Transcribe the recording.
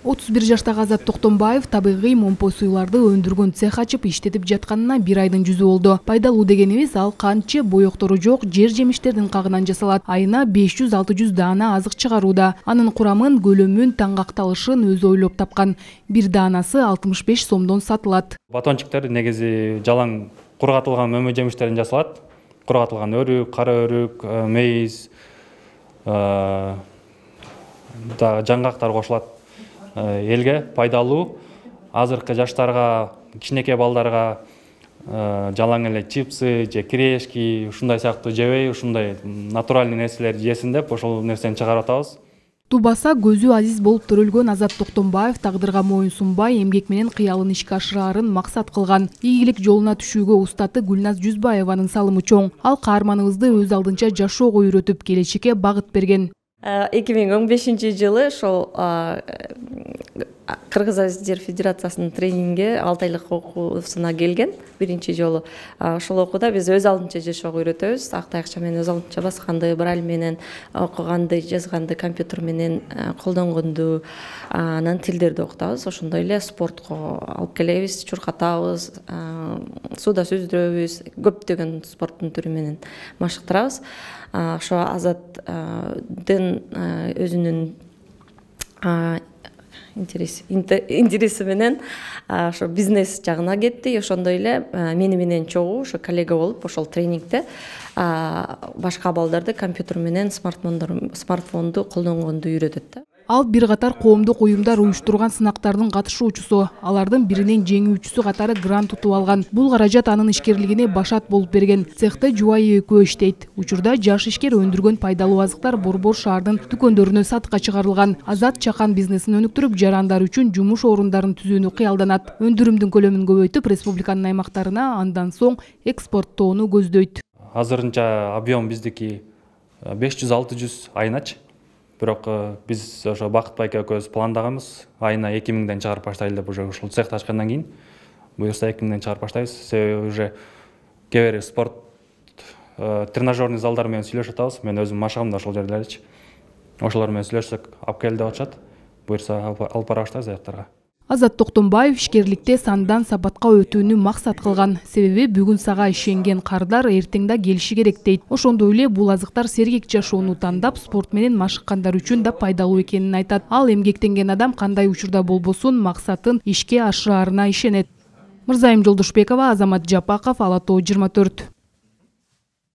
31 жаштагы Азат Токтомбаев табигый момпой суйларды өндүргөн цех ачып иштетип жатканына 1 айдын жүзү болду. Пайдалуу дегенибиз ал канчы боектору жок жер жемиштердин кагынан жасалат. Айына 500-600 даана азык чыгарууда. Анын курамын, көлөмүн, таңгакталышын өзү ойлоп тапкан. Бир даанасы 65 сомдон сатылат. Батончиктер негизи жалаң кургатылган мөмө жемиштерден жасалат. Кургатылган өрүк, кара өрүк, мейиз, жаңгактар кошулат. Элге пайдалуу, азыркы жаштарга, кичинекей балдарга жалаң эле чипсы же кирешки ушундай сыяктуу жебей, ушундай натуральный нерселерди жесин деп ошол нерсени чыгарып атабыз. Тубаса көзү азиз болуп төрөлгөн Азат Токтомбаев тагдырга моюн сунбай, эмгек менен кыялын ишке ашырарын максат кылган. Ийгилик жолуна түшүүгө устаты Гүлназ Жүзбаеванын салымы чоң. Ал каарманыбызды өз алдынча жашоого үйрөтүп, келечекке багыт берген. 2015 жылы Кыргыз Азиздер Федерациясынын тренингге 6 айлык окуусуна келген биринчи жолу. Ошол окууда биз өз алдынча жашоого үйрөтөбүз. Актайакча менен өз алдынча басканды, брайль менен окуганды, жазганды, компьютер менен колдонгонду, анан тилдерди окутабыз. Ошондой эле спортко алып келебиз, чуркатабыз, сууда сүздүрөбүз, көптөгөн спорттун түрү менен машыктырабыз. Ошо Азаттын өзүнүн интереси менен ошо бизнес жагына кетти. Ошондой эле мени менен чогуу ошо коллега болуп, ошол тренингде башка балдарды компьютер менен смартфонду колдонгонду үйрөтөт. Ал бир катар коомдук уюмдар уюштурган сынактардын катышуучусу. Алардын биринин жеңүүчүсү катары грант утуп алган. Бул каражат анын ишкерлигине башат болуп берген. Цехте жубайы экөө иштейт. Учурда жаш ишкер өндүргөн пайдалуу азыктар Борбор шаардын дүкөндөрүнө сатыкка чыгарылган. Азат чакан бизнесин өнүктүрүп, жарандар үчүн жумуш орундарын түзүүнү кыялданат. Өндүрүмдүн көлөмүн көбөйтүп, республиканын аймактарына андан соң экспорттоону көздөйт. Азырынча объем биздики 500-600 айыначы. Бирок биз ошо Бакытбай экөөбүз пландаганбыз. Айына 2000ден чыгарып баштайлы деп уже ушул цехти ачкандан кийин. Буюрса 2000ден чыгарып баштайбыз. Себеби уже кээ бир спорт тренажерный залдар менен сүйлөшүп атабыз. Мен өзүм машыгам да ошол жерлердечи. Ошолор менен сүйлөшсөк, алып кел деп атышат. Буюрса алып бара баштайбыз аяктарга. Азат Токтомбаев ишкерликте сандан сапатка өтүүнү максат кылган. Себеби бүгүн сага ишенген кардар эртең да келиши керек дейт. Ошондой эле бул азыктар сергек жашоону тандап, спорт менен машыккандар үчүн да пайдалуу экенин айтат. Ал эмгектенген адам кандай учурда болбосун максатын ишке ашыраарына ишенет. Мырзайым Жолдошбекова, Азамат Жапаков, Ала Тоо 24.